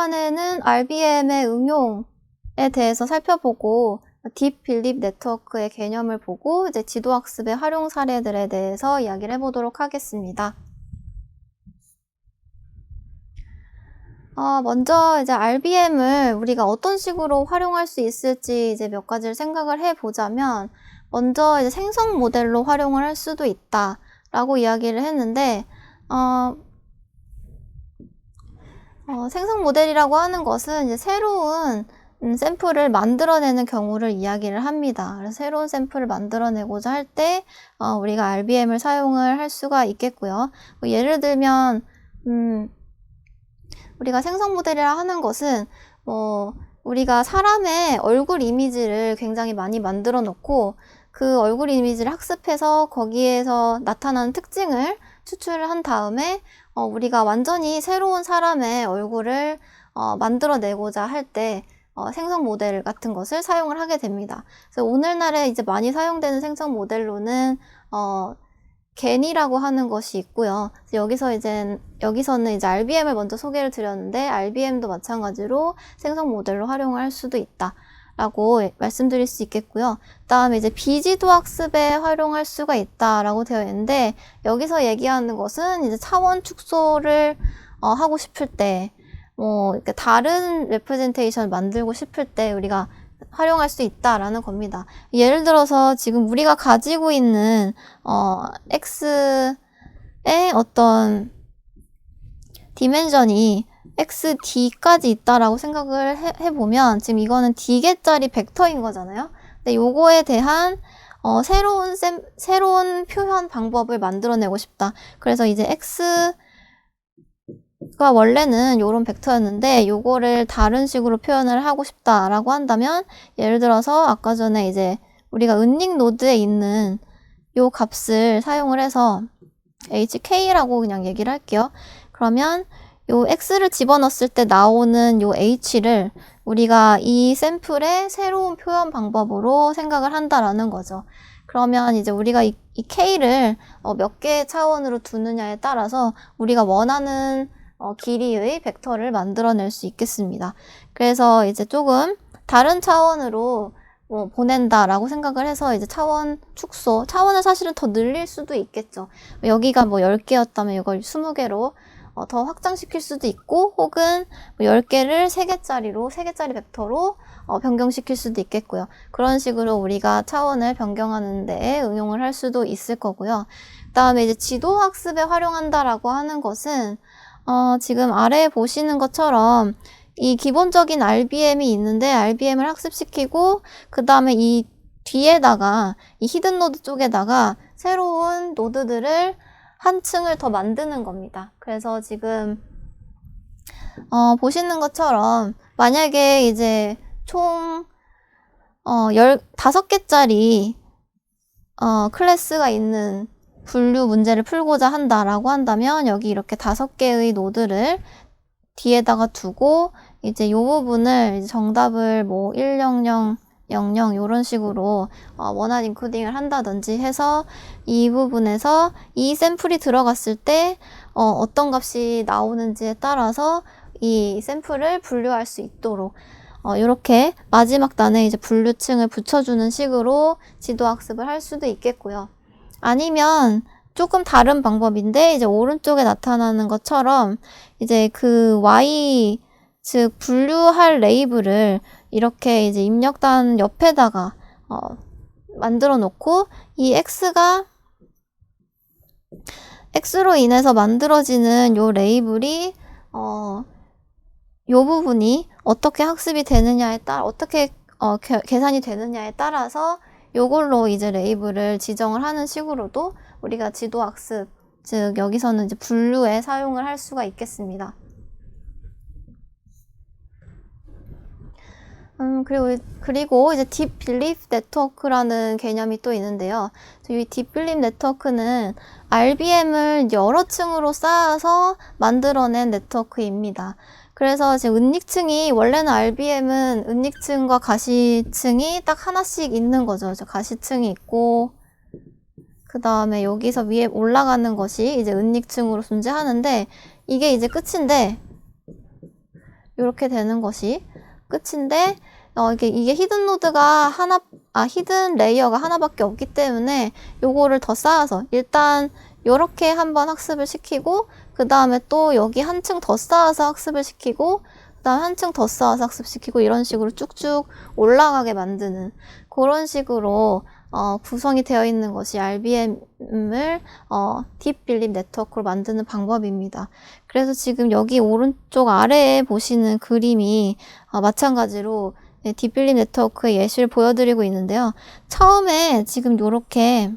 시간에는 RBM의 응용에 대해서 살펴보고 딥 빌립 네트워크의 개념을 보고 이제 지도학습의 활용 사례들에 대해서 이야기를 해보도록 하겠습니다. 먼저 이제 RBM을 우리가 어떤 식으로 활용할 수 있을지 이제 몇 가지를 생각을 해보자면, 먼저 이제 생성 모델로 활용을 할 수도 있다라고 이야기를 했는데, 생성 모델이라고 하는 것은 이제 새로운 샘플을 만들어내는 경우를 이야기를 합니다. 그래서 새로운 샘플을 만들어내고자 할 때 우리가 RBM을 사용을 할 수가 있겠고요. 예를 들면 우리가 생성 모델이라 하는 것은 우리가 사람의 얼굴 이미지를 굉장히 많이 만들어 놓고 그 얼굴 이미지를 학습해서 거기에서 나타나는 특징을 추출을 한 다음에 우리가 완전히 새로운 사람의 얼굴을 만들어내고자 할 때 생성 모델 같은 것을 사용을 하게 됩니다. 그래서 오늘날에 이제 많이 사용되는 생성 모델로는 겐이라고 하는 것이 있고요. 여기서는 이제 RBM을 먼저 소개를 드렸는데, RBM도 마찬가지로 생성 모델로 활용을 할 수도 있다라고 말씀드릴 수 있겠고요. 그다음에 이제 비지도 학습에 활용할 수가 있다라고 되어 있는데, 여기서 얘기하는 것은 이제 차원 축소를 하고 싶을 때, 이렇게 다른 레프레젠테이션을 만들고 싶을 때 우리가 활용할 수 있다라는 겁니다. 예를 들어서 지금 우리가 가지고 있는 x의 어떤 디멘전이 xd까지 있다라고 생각을 해보면, 지금 이거는 d개짜리 벡터인 거잖아요. 근데 요거에 대한 새로운 표현 방법을 만들어내고 싶다. 그래서 이제 x가 원래는 요런 벡터였는데 요거를 다른 식으로 표현을 하고 싶다라고 한다면, 예를 들어서 아까 전에 이제 우리가 은닉 노드에 있는 요 값을 사용을 해서 hk라고 그냥 얘기를 할게요. 그러면 요 x를 집어넣었을 때 나오는 요 h를 우리가 이 샘플의 새로운 표현 방법으로 생각을 한다라는 거죠. 그러면 이제 우리가 이 k를 몇 개의 차원으로 두느냐에 따라서 우리가 원하는 길이의 벡터를 만들어낼 수 있겠습니다. 그래서 이제 조금 다른 차원으로 보낸다라고 생각을 해서 이제 차원 축소, 차원을 사실은 더 늘릴 수도 있겠죠. 여기가 10개였다면 이걸 20개로 더 확장시킬 수도 있고, 혹은 10개를 3개짜리 벡터로 변경시킬 수도 있겠고요. 그런 식으로 우리가 차원을 변경하는 데 응용을 할 수도 있을 거고요. 그 다음에 이제 지도학습에 활용한다라고 하는 것은 지금 아래에 보시는 것처럼 이 기본적인 RBM이 있는데, RBM을 학습시키고 그 다음에 이 뒤에다가 이 히든 노드 쪽에다가 새로운 노드들을 한 층을 더 만드는 겁니다. 그래서 지금 보시는 것처럼 만약에 이제 총 15개짜리 클래스가 있는 분류 문제를 풀고자 한다라고 한다면, 여기 이렇게 5개의 노드를 뒤에다가 두고 이제 이 부분을 이제 정답을 10000 이런 식으로 원한 인코딩을 한다든지 해서 이 부분에서 이 샘플이 들어갔을 때 어떤 값이 나오는지에 따라서 이 샘플을 분류할 수 있도록 이렇게 마지막 단에 이제 분류층을 붙여주는 식으로 지도학습을 할 수도 있겠고요. 아니면 조금 다른 방법인데, 이제 오른쪽에 나타나는 것처럼 이제 그 y, 즉 분류할 레이블을 이렇게 이제 입력단 옆에다가 만들어 놓고, 이 x로 인해서 만들어지는 요 레이블이 요 부분이 어떻게 학습이 되느냐에 따라, 어떻게 계산이 되느냐에 따라서 요걸로 이제 레이블을 지정을 하는 식으로도 우리가 지도학습, 즉 여기서는 이제 분류에 사용을 할 수가 있겠습니다. 그리고 이제 딥 빌립 네트워크라는 개념이 또 있는데요. 이 딥 빌립 네트워크는 RBM을 여러 층으로 쌓아서 만들어낸 네트워크입니다. 그래서 지금 은닉층이, 원래는 RBM은 은닉층과 가시층이 딱 하나씩 있는 거죠. 가시층이 있고, 그 다음에 여기서 위에 올라가는 것이 이제 은닉층으로 존재하는데, 이게 이제 끝인데, 이렇게 되는 것이 끝인데, 이게 히든 노드가 히든 레이어가 하나밖에 없기 때문에 요거를 더 쌓아서 일단 요렇게 한번 학습을 시키고, 그 다음에 또 여기 한층 더 쌓아서 학습을 시키고, 그 다음에 한층 더 쌓아서 학습시키고, 이런 식으로 쭉쭉 올라가게 만드는 그런 식으로 구성이 되어 있는 것이 RBM을 딥 빌립 네트워크로 만드는 방법입니다. 그래서 지금 여기 오른쪽 아래에 보시는 그림이 마찬가지로 딥 빌립 네트워크의 예시를 보여드리고 있는데요. 처음에 지금 요렇게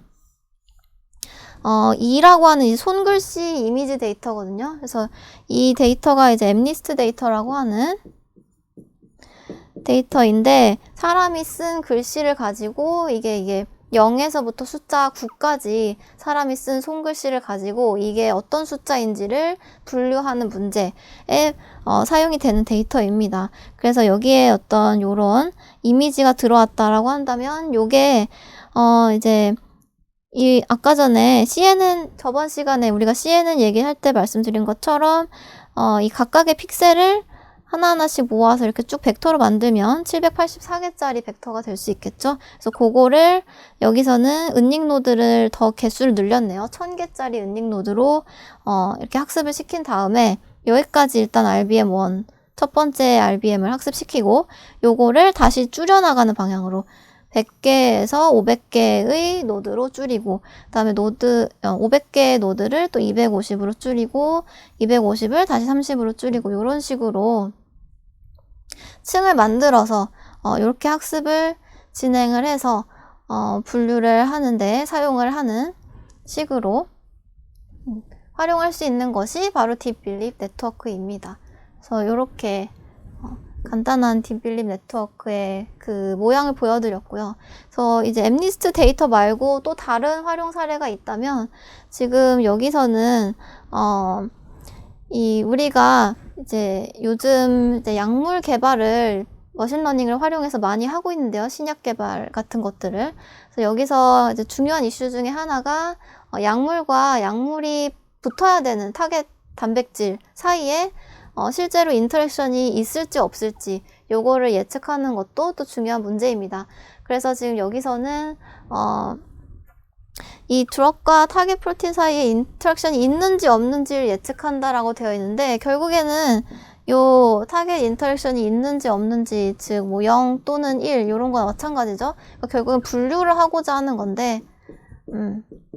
E라고 하는 이 손글씨 이미지 데이터거든요. 그래서 이 데이터가 이제 엠니스트 데이터라고 하는 데이터인데, 사람이 쓴 글씨를 가지고 이게 0에서부터 숫자 9까지 사람이 쓴 손글씨를 가지고 이게 어떤 숫자인지를 분류하는 문제에 사용이 되는 데이터입니다. 그래서 여기에 어떤 요런 이미지가 들어왔다라고 한다면, 요게 이제 아까 전에 저번 시간에 우리가 CNN 얘기할 때 말씀드린 것처럼 이 각각의 픽셀을 하나하나씩 모아서 이렇게 쭉 벡터로 만들면 784개짜리 벡터가 될 수 있겠죠. 그래서 그거를 여기서는 은닉 노드를 더 개수를 늘렸네요. 1000개짜리 은닉 노드로 이렇게 학습을 시킨 다음에 여기까지 일단 RBM1 첫 번째 RBM을 학습시키고, 요거를 다시 줄여나가는 방향으로 100개에서 500개의 노드로 줄이고, 그 다음에 500개의 노드를 또 250으로 줄이고, 250을 다시 30으로 줄이고, 이런 식으로 층을 만들어서 이렇게 학습을 진행을 해서 분류를 하는데 사용을 하는 식으로 활용할 수 있는 것이 바로 딥 빌립 네트워크입니다. 그래서 이렇게 간단한 딥 빌립 네트워크의 그 모양을 보여드렸고요. 그래서 이제 엠니스트 데이터 말고 또 다른 활용 사례가 있다면, 지금 여기서는 우리가 이제 요즘 이제 약물 개발을 머신러닝을 활용해서 많이 하고 있는데요. 신약 개발 같은 것들을. 그래서 여기서 이제 중요한 이슈 중에 하나가 약물과 약물이 붙어야 되는 타겟 단백질 사이에 실제로 인터랙션이 있을지 없을지 요거를 예측하는 것도 또 중요한 문제입니다. 그래서 지금 여기서는 이 드럭과 타겟 프로틴 사이에 인터랙션이 있는지 없는지를 예측한다라고 되어 있는데, 결국에는 요 타겟 인터랙션이 있는지 없는지, 즉 뭐 0 또는 1 이런 거와 마찬가지죠. 그러니까 결국은 분류를 하고자 하는 건데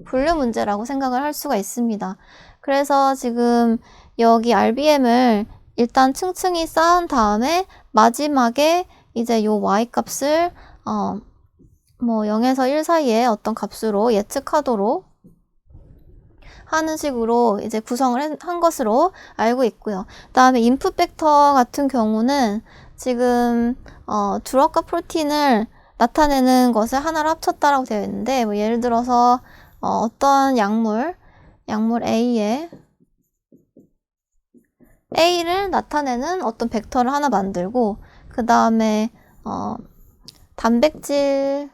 분류 문제라고 생각을 할 수가 있습니다. 그래서 지금 여기 RBM을 일단 층층이 쌓은 다음에 마지막에 이제 요 y 값을 뭐 0에서 1 사이에 어떤 값으로 예측하도록 하는 식으로 이제 구성을 한 것으로 알고 있고요. 그 다음에 인풋 벡터 같은 경우는 지금 드럭과 프로틴을 나타내는 것을 하나로 합쳤다라고 되어 있는데, 뭐 예를 들어서 어떤 약물 A를 나타내는 어떤 벡터를 하나 만들고, 그 다음에 단백질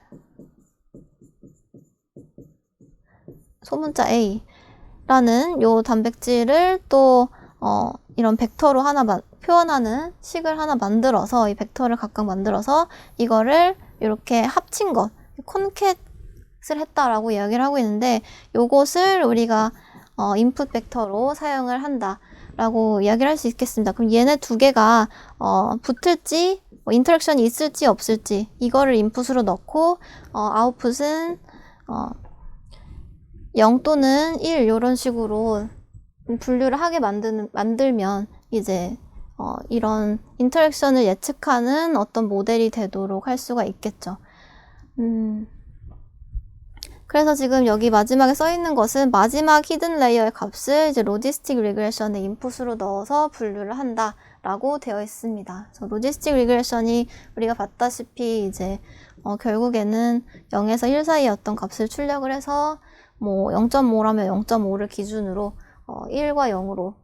소문자 A라는 요 단백질을 또 이런 벡터로 하나 표현하는 식을 하나 만들어서, 이 벡터를 각각 만들어서 이거를 이렇게 합친 것, 콘캣을 했다라고 이야기를 하고 있는데, 요것을 우리가 인풋 벡터로 사용을 한다라고 이야기를 할 수 있겠습니다. 그럼 얘네 두 개가 붙을지, 뭐 인터랙션이 있을지 없을지 이거를 인풋으로 넣고, 아웃풋은 0 또는 1 이런 식으로 분류를 하게 만들면 이제 이런 인터랙션을 예측하는 어떤 모델이 되도록 할 수가 있겠죠. 그래서 지금 여기 마지막에 써 있는 것은 마지막 히든 레이어의 값을 이제 로지스틱 리그레션의 인풋으로 넣어서 분류를 한다라고 되어 있습니다. 그래서 로지스틱 리그레션이 우리가 봤다시피 이제 결국에는 0에서 1 사이의 어떤 값을 출력을 해서 뭐 0.5라면 0.5를 기준으로 1과 0으로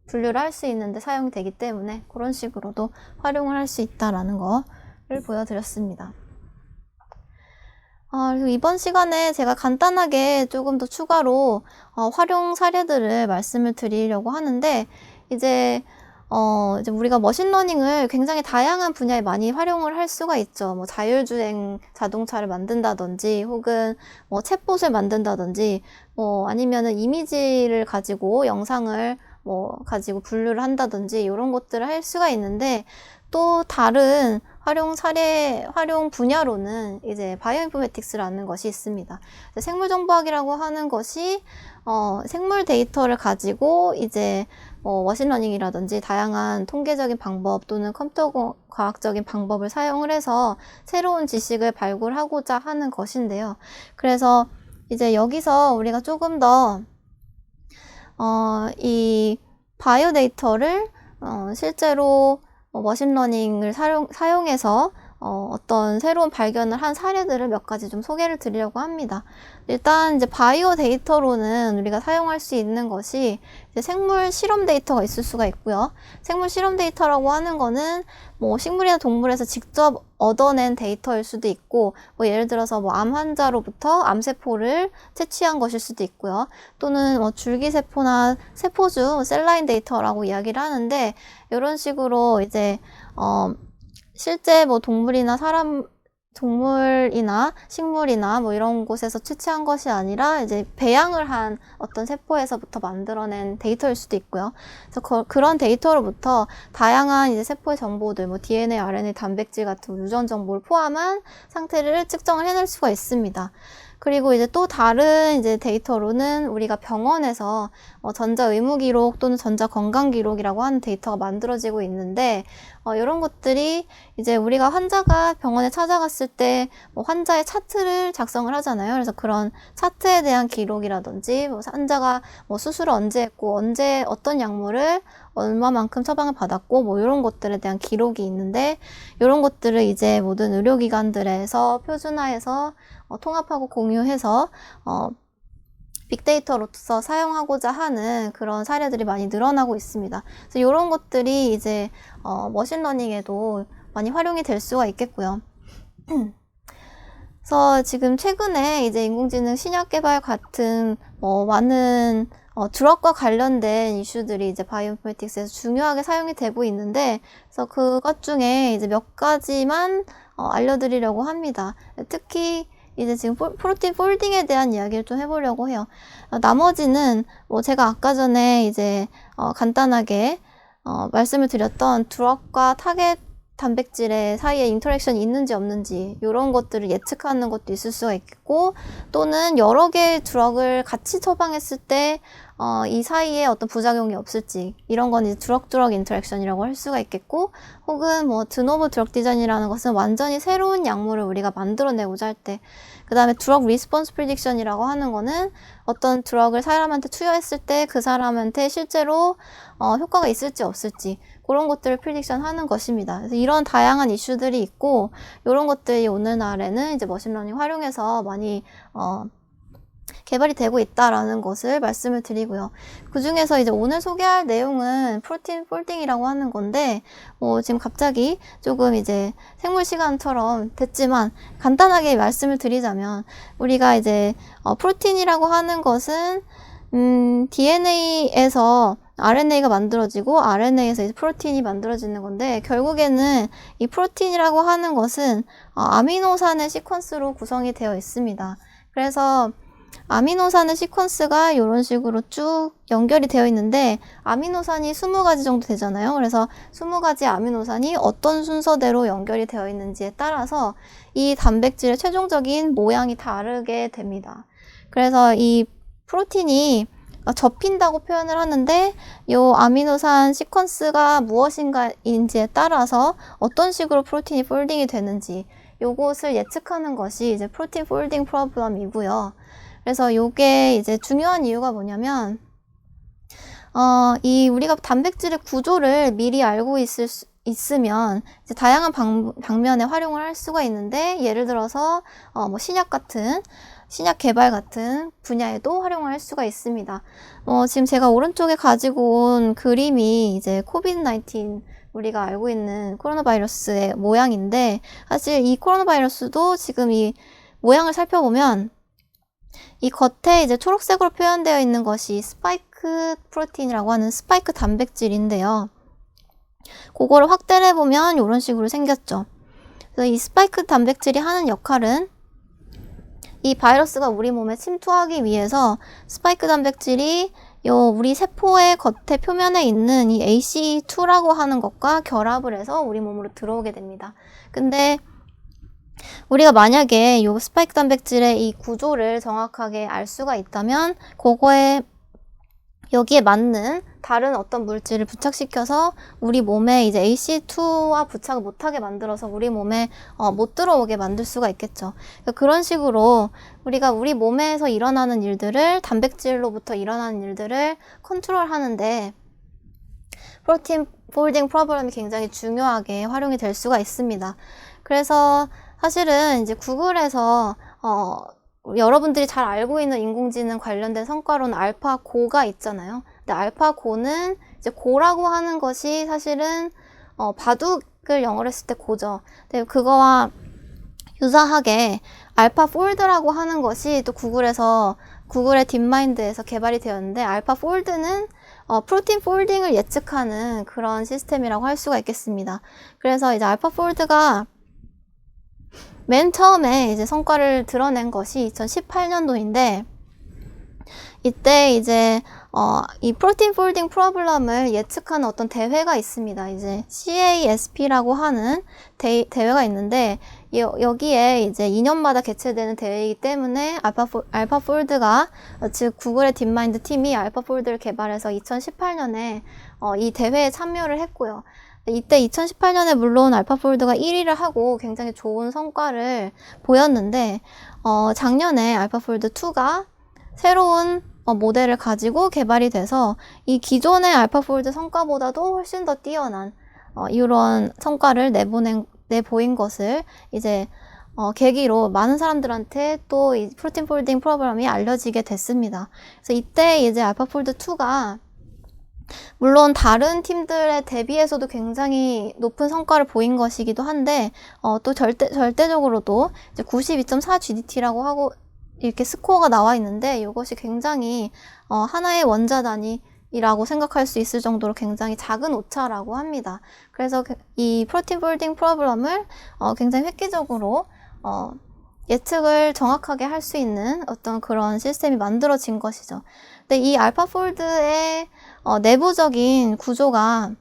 분류를 할 수 있는데 사용이 되기 때문에 그런 식으로도 활용을 할 수 있다라는 거를 보여드렸습니다. 그리고 이번 시간에 제가 간단하게 조금 더 추가로 활용 사례들을 말씀을 드리려고 하는데, 이제 이제 우리가 머신러닝을 굉장히 다양한 분야에 많이 활용을 할 수가 있죠. 뭐 자율주행 자동차를 만든다든지, 혹은 뭐 챗봇을 만든다든지, 뭐 아니면은 이미지를 가지고 영상을 뭐 가지고 분류를 한다든지, 이런 것들을 할 수가 있는데, 또 다른 활용 분야로는 이제 바이오인포메틱스라는 것이 있습니다. 생물정보학이라고 하는 것이 생물 데이터를 가지고 이제 머신러닝이라든지 다양한 통계적인 방법 또는 컴퓨터 과학적인 방법을 사용을 해서 새로운 지식을 발굴하고자 하는 것인데요. 그래서 이제 여기서 우리가 조금 더 이 바이오 데이터를 실제로 머신러닝을 사용해서 어떤 새로운 발견을 한 사례들을 몇 가지 좀 소개를 드리려고 합니다. 일단 이제 바이오 데이터로는 우리가 사용할 수 있는 것이 이제 생물 실험 데이터가 있을 수가 있고요. 생물 실험 데이터라고 하는 거는 뭐 식물이나 동물에서 직접 얻어낸 데이터일 수도 있고, 뭐 예를 들어서 뭐 암 환자로부터 암세포를 채취한 것일 수도 있고요. 또는 뭐 줄기세포나 세포주, 셀라인 데이터라고 이야기를 하는데, 이런 식으로 이제 실제 뭐 동물이나 식물이나 뭐 이런 곳에서 채취한 것이 아니라 이제 배양을 한 어떤 세포에서부터 만들어낸 데이터일 수도 있고요. 그래서 그런 데이터로부터 다양한 이제 세포의 정보들, 뭐 DNA, RNA, 단백질 같은 유전 정보를 포함한 상태를 측정을 해낼 수가 있습니다. 그리고 이제 또 다른 이제 데이터로는 우리가 병원에서 전자 의무 기록 또는 전자 건강 기록이라고 하는 데이터가 만들어지고 있는데, 이런 것들이 이제 우리가 환자가 병원에 찾아갔을 때 뭐 환자의 차트를 작성을 하잖아요. 그래서 그런 차트에 대한 기록이라든지, 뭐 환자가 뭐 수술을 언제 했고, 언제 어떤 약물을 얼마만큼 처방을 받았고, 뭐 이런 것들에 대한 기록이 있는데, 이런 것들을 이제 모든 의료기관들에서 표준화해서 통합하고 공유해서 빅데이터로서 사용하고자 하는 그런 사례들이 많이 늘어나고 있습니다. 그래서 이런 것들이 이제 머신러닝에도 많이 활용이 될 수가 있겠고요. 그래서 지금 최근에 이제 인공지능 신약 개발 같은 많은 드럭과 관련된 이슈들이 이제 바이오인포메틱스에서 중요하게 사용이 되고 있는데, 그래서 그것 중에 이제 몇 가지만 알려드리려고 합니다. 특히 이제 지금 프로틴 폴딩에 대한 이야기를 좀 해보려고 해요. 나머지는 뭐 제가 아까 전에 이제 간단하게 말씀을 드렸던 드럭과 타겟 단백질의 사이에 인터랙션이 있는지 없는지, 이런 것들을 예측하는 것도 있을 수가 있겠고, 또는 여러 개의 드럭을 같이 처방했을 때 이 사이에 어떤 부작용이 없을지, 이런 건 이제 드럭 인터랙션이라고 할 수가 있겠고, 혹은 뭐 드노브 드럭 디자인이라는 것은 완전히 새로운 약물을 우리가 만들어내고자 할 때, 그 다음에 드럭 리스폰스 프리딕션이라고 하는 거는 어떤 드럭을 사람한테 투여했을 때 그 사람한테 실제로 효과가 있을지 없을지, 그런 것들을 프리딕션 하는 것입니다. 그래서 이런 다양한 이슈들이 있고, 이런 것들이 오늘날에는 이제 머신러닝 활용해서 많이 개발이 되고 있다라는 것을 말씀을 드리고요. 그 중에서 이제 오늘 소개할 내용은 프로틴 폴딩이라고 하는 건데, 지금 갑자기 조금 이제 생물 시간처럼 됐지만 간단하게 말씀을 드리자면, 우리가 이제 프로틴이라고 하는 것은 DNA에서 RNA가 만들어지고 RNA에서 이제 프로틴이 만들어지는 건데, 결국에는 이 프로틴이라고 하는 것은 아미노산의 시퀀스로 구성이 되어 있습니다. 그래서 아미노산의 시퀀스가 이런 식으로 쭉 연결이 되어 있는데, 아미노산이 20가지 정도 되잖아요. 그래서 20가지 아미노산이 어떤 순서대로 연결이 되어 있는지에 따라서 이 단백질의 최종적인 모양이 다르게 됩니다. 그래서 이 프로틴이 접힌다고 표현을 하는데, 이 아미노산 시퀀스가 무엇인가인지에 따라서 어떤 식으로 프로틴이 폴딩이 되는지, 요것을 예측하는 것이 이제 프로틴 폴딩 프로블럼이고요. 그래서 요게 이제 중요한 이유가 뭐냐면, 우리가 단백질의 구조를 미리 알고 있으면 이제 다양한 방면에 활용을 할 수가 있는데, 예를 들어서 뭐 신약 개발 같은 분야에도 활용을 할 수가 있습니다. 지금 제가 오른쪽에 가지고 온 그림이 이제 코비드-19, 우리가 알고 있는 코로나 바이러스의 모양인데, 사실 이 코로나 바이러스도 지금 이 모양을 살펴보면 이 겉에 이제 초록색으로 표현되어 있는 것이 스파이크 프로틴이라고 하는 스파이크 단백질인데요. 그거를 확대를 해보면 이런 식으로 생겼죠. 그래서 이 스파이크 단백질이 하는 역할은 이 바이러스가 우리 몸에 침투하기 위해서 스파이크 단백질이 우리 세포의 겉에 표면에 있는 이 ACE2라고 하는 것과 결합을 해서 우리 몸으로 들어오게 됩니다. 근데 우리가 만약에 이 스파이크 단백질의 이 구조를 정확하게 알 수가 있다면 여기에 맞는 다른 어떤 물질을 부착시켜서 우리 몸에 이제 ACE2와 부착을 못하게 만들어서 우리 몸에 못 들어오게 만들 수가 있겠죠. 그런 식으로 우리가 우리 몸에서 일어나는 일들을, 단백질로부터 일어나는 일들을 컨트롤하는데 프로틴 폴딩 프로블럼이 굉장히 중요하게 활용이 될 수가 있습니다. 그래서 사실은 이제 구글에서 여러분들이 잘 알고 있는 인공지능 관련된 성과로는 알파고가 있잖아요. 근데 알파고는 이제 고라고 하는 것이 사실은 바둑을 영어로 했을 때 고죠. 근데 그거와 유사하게 알파폴드라고 하는 것이 또 구글의 딥마인드에서 개발이 되었는데, 알파폴드는 프로틴 폴딩을 예측하는 그런 시스템이라고 할 수가 있겠습니다. 그래서 이제 알파폴드가 맨 처음에 이제 성과를 드러낸 것이 2018년도인데, 이때 이제 이 프로틴 폴딩 프로블럼을 예측하는 어떤 대회가 있습니다. 이제 CASP라고 하는 대회가 있는데, 여기에 이제 2년마다 개최되는 대회이기 때문에 알파폴드가 즉 구글의 딥마인드 팀이 알파폴드를 개발해서 2018년에 이 대회에 참여를 했고요. 이때 2018년에 물론 알파폴드가 1위를 하고 굉장히 좋은 성과를 보였는데, 작년에 알파폴드 2가 새로운 모델을 가지고 개발이 돼서 이 기존의 알파폴드 성과보다도 훨씬 더 뛰어난 이런 성과를 내보인 것을 이제 계기로 많은 사람들한테 또 이 프로틴 폴딩 프로그램이 알려지게 됐습니다. 그래서 이때 이제 알파폴드 2가 물론 다른 팀들에 대비해서도 굉장히 높은 성과를 보인 것이기도 한데, 또 절대적으로도 이제 92.4 GDT라고 하고 이렇게 스코어가 나와 있는데, 이것이 굉장히 하나의 원자 단위라고 생각할 수 있을 정도로 굉장히 작은 오차라고 합니다. 그래서 이 프로틴 폴딩 프로블럼을 굉장히 획기적으로 예측을 정확하게 할 수 있는 어떤 그런 시스템이 만들어진 것이죠. 근데 이 알파폴드의 내부적인 구조가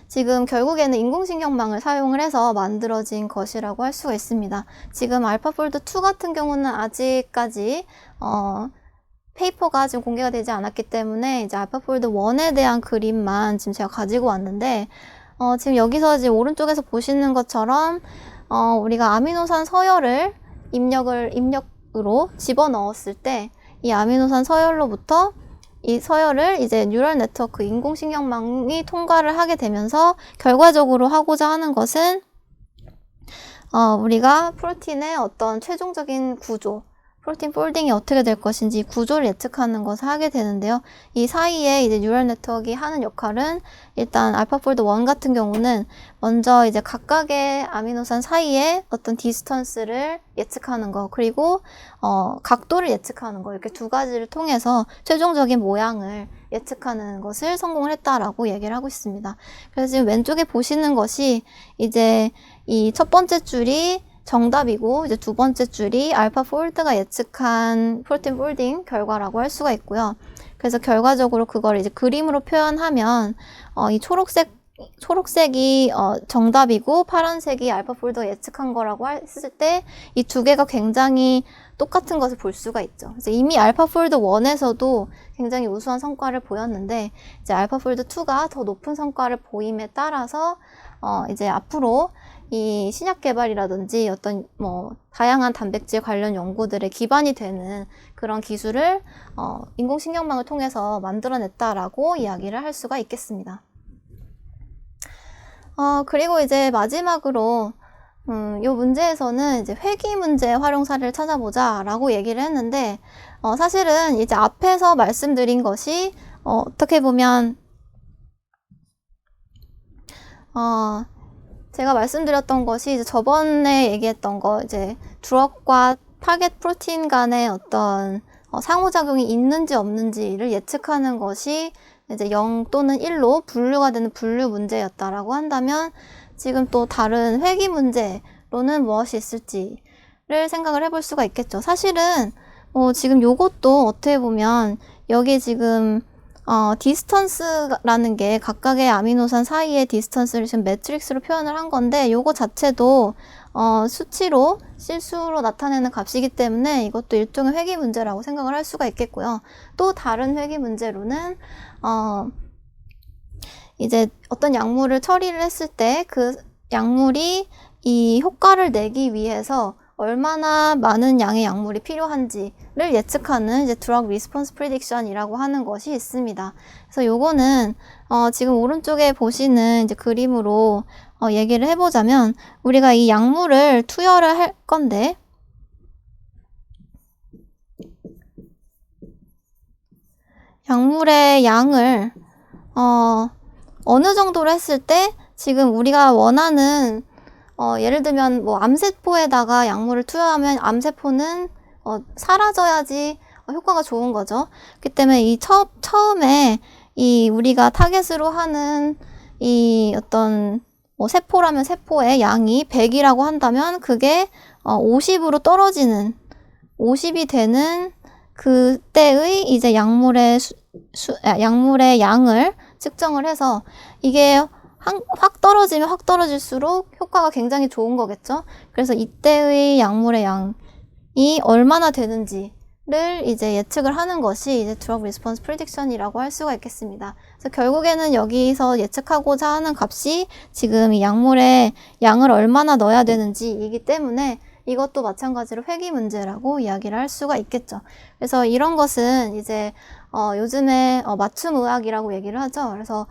지금 결국에는 인공신경망을 사용을 해서 만들어진 것이라고 할 수가 있습니다. 지금 알파폴드 2 같은 경우는 아직까지 페이퍼가 지금 공개가 되지 않았기 때문에 이제 알파폴드 1에 대한 그림만 지금 제가 가지고 왔는데, 지금 여기서 지금 오른쪽에서 보시는 것처럼 우리가 아미노산 서열을 입력으로 집어넣었을 때 이 아미노산 서열로부터 이 서열을 이제 뉴럴 네트워크 인공신경망이 통과를 하게 되면서 결과적으로 하고자 하는 것은 우리가 프로틴의 어떤 최종적인 구조, 프로틴 폴딩이 어떻게 될 것인지 구조를 예측하는 것을 하게 되는데요. 이 사이에 이제 뉴럴 네트워크가 하는 역할은, 일단 알파폴드 1 같은 경우는 먼저 이제 각각의 아미노산 사이에 어떤 디스턴스를 예측하는 거, 그리고 각도를 예측하는 거, 이렇게 두 가지를 통해서 최종적인 모양을 예측하는 것을 성공을 했다라고 얘기를 하고 있습니다. 그래서 지금 왼쪽에 보시는 것이 이제 이 첫 번째 줄이 정답이고, 이제 두 번째 줄이 알파폴드가 예측한 프로틴 폴딩 결과라고 할 수가 있고요. 그래서 결과적으로 그걸 이제 그림으로 표현하면 이 초록색이 정답이고 파란색이 알파폴드가 예측한 거라고 했을 때 이 두 개가 굉장히 똑같은 것을 볼 수가 있죠. 그래서 이미 알파폴드 1에서도 굉장히 우수한 성과를 보였는데, 이제 알파폴드 2가 더 높은 성과를 보임에 따라서 이제 앞으로 이 신약 개발이라든지 어떤 다양한 단백질 관련 연구들의 기반이 되는 그런 기술을 인공신경망을 통해서 만들어냈다라고 이야기를 할 수가 있겠습니다. 그리고 이제 마지막으로 이 문제에서는 이제 회귀 문제 활용 사례를 찾아보자 라고 얘기를 했는데, 사실은 이제 앞에서 말씀드린 것이 어떻게 보면 제가 말씀드렸던 것이 이제 저번에 얘기했던 거, 이제 드럭과 타겟 프로틴 간의 어떤 상호작용이 있는지 없는지를 예측하는 것이 이제 0 또는 1로 분류가 되는 분류 문제였다라고 한다면 지금 또 다른 회귀 문제로는 무엇이 있을지를 생각을 해볼 수가 있겠죠. 사실은 지금 요것도 어떻게 보면 여기 지금 디스턴스라는 게 각각의 아미노산 사이의 디스턴스를 지금 매트릭스로 표현을 한 건데 요거 자체도 수치로 실수로 나타내는 값이기 때문에 이것도 일종의 회귀 문제라고 생각을 할 수가 있겠고요. 또 다른 회귀 문제로는 이제 어떤 약물을 처리를 했을 때 그 약물이 이 효과를 내기 위해서 얼마나 많은 양의 약물이 필요한지를 예측하는 이제 드러그 리스폰스 프리딕션이라고 하는 것이 있습니다. 그래서 요거는 지금 오른쪽에 보시는 이제 그림으로 얘기를 해보자면 우리가 이 약물을 투여를 할 건데 약물의 양을 어느 정도로 했을 때 지금 우리가 원하는 예를 들면 뭐 암세포에다가 약물을 투여하면 암세포는 사라져야지 효과가 좋은 거죠. 그렇기 때문에 이 처음에 이 우리가 타겟으로 하는 이 어떤 뭐 세포라면 세포의 양이 100이라고 한다면 그게 50으로 떨어지는 50이 되는 그때의 이제 약물의 약물의 양을 측정을 해서 이게 확 떨어지면 확 떨어질수록 효과가 굉장히 좋은 거겠죠. 그래서 이때의 약물의 양이 얼마나 되는지를 이제 예측을 하는 것이 이제 드러그 리스폰스 프리딕션이라고 할 수가 있겠습니다. 그래서 결국에는 여기서 예측하고자 하는 값이 지금 이 약물의 양을 얼마나 넣어야 되는지이기 때문에 이것도 마찬가지로 회귀 문제라고 이야기를 할 수가 있겠죠. 그래서 이런 것은 이제 요즘에 맞춤 의학이라고 얘기를 하죠. 그래서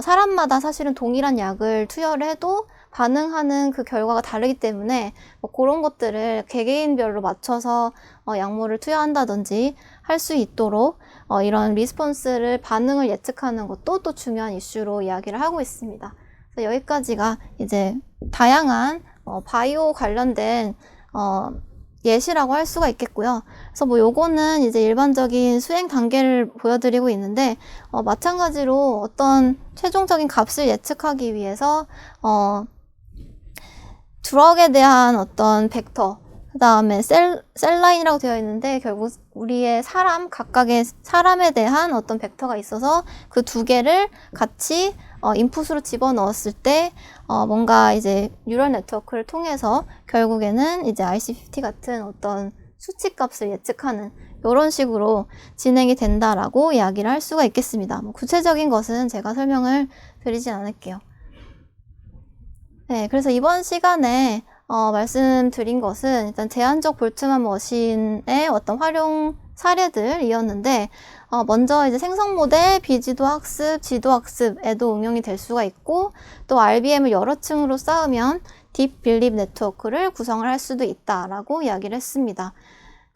사람마다 사실은 동일한 약을 투여를 해도 반응하는 그 결과가 다르기 때문에 뭐 그런 것들을 개개인별로 맞춰서 약물을 투여한다든지 할 수 있도록 이런 리스폰스를 반응을 예측하는 것도 또 중요한 이슈로 이야기를 하고 있습니다. 그래서 여기까지가 이제 다양한 바이오 관련된 예시라고 할 수가 있겠고요. 그래서 뭐 요거는 이제 일반적인 수행 단계를 보여드리고 있는데 마찬가지로 어떤 최종적인 값을 예측하기 위해서 드럭에 대한 어떤 벡터, 그 다음에 셀라인이라고 되어 있는데 결국 우리의 각각의 사람에 대한 어떤 벡터가 있어서 그 두 개를 같이 인풋으로 집어넣었을 때 뭔가 이제 뉴럴 네트워크를 통해서 결국에는 이제 IC50 같은 어떤 수치값을 예측하는 이런 식으로 진행이 된다라고 이야기를 할 수가 있겠습니다. 뭐 구체적인 것은 제가 설명을 드리진 않을게요. 네, 그래서 이번 시간에 말씀드린 것은 일단 제한적 볼트만 머신의 어떤 활용 사례들이었는데 먼저 이제 생성 모델, 비지도 학습, 지도 학습에도 응용이 될 수가 있고 또 RBM을 여러 층으로 쌓으면 딥 빌립 네트워크를 구성을 할 수도 있다라고 이야기를 했습니다.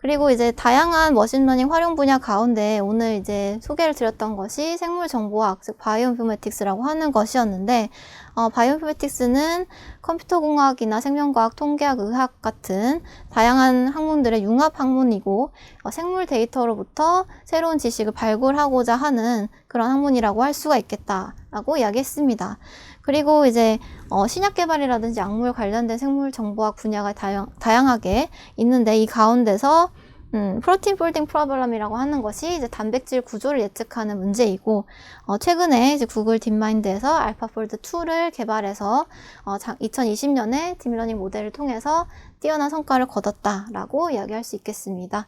그리고 이제 다양한 머신러닝 활용 분야 가운데 오늘 이제 소개를 드렸던 것이 생물정보학, 즉 바이오인포메틱스라고 하는 것이었는데 바이오인포메틱스는 컴퓨터공학이나 생명과학, 통계학, 의학 같은 다양한 학문들의 융합 학문이고 생물 데이터로부터 새로운 지식을 발굴하고자 하는 그런 학문이라고 할 수가 있겠다라고 이야기했습니다. 그리고 이제 신약 개발이라든지 약물 관련된 생물 정보학 분야가 다양하게 있는데 이 가운데서 프로틴 폴딩 프로블럼이라고 하는 것이 이제 단백질 구조를 예측하는 문제이고 최근에 이제 구글 딥마인드에서 알파폴드 2를 개발해서 2020년에 딥러닝 모델을 통해서 뛰어난 성과를 거뒀다라고 이야기할 수 있겠습니다.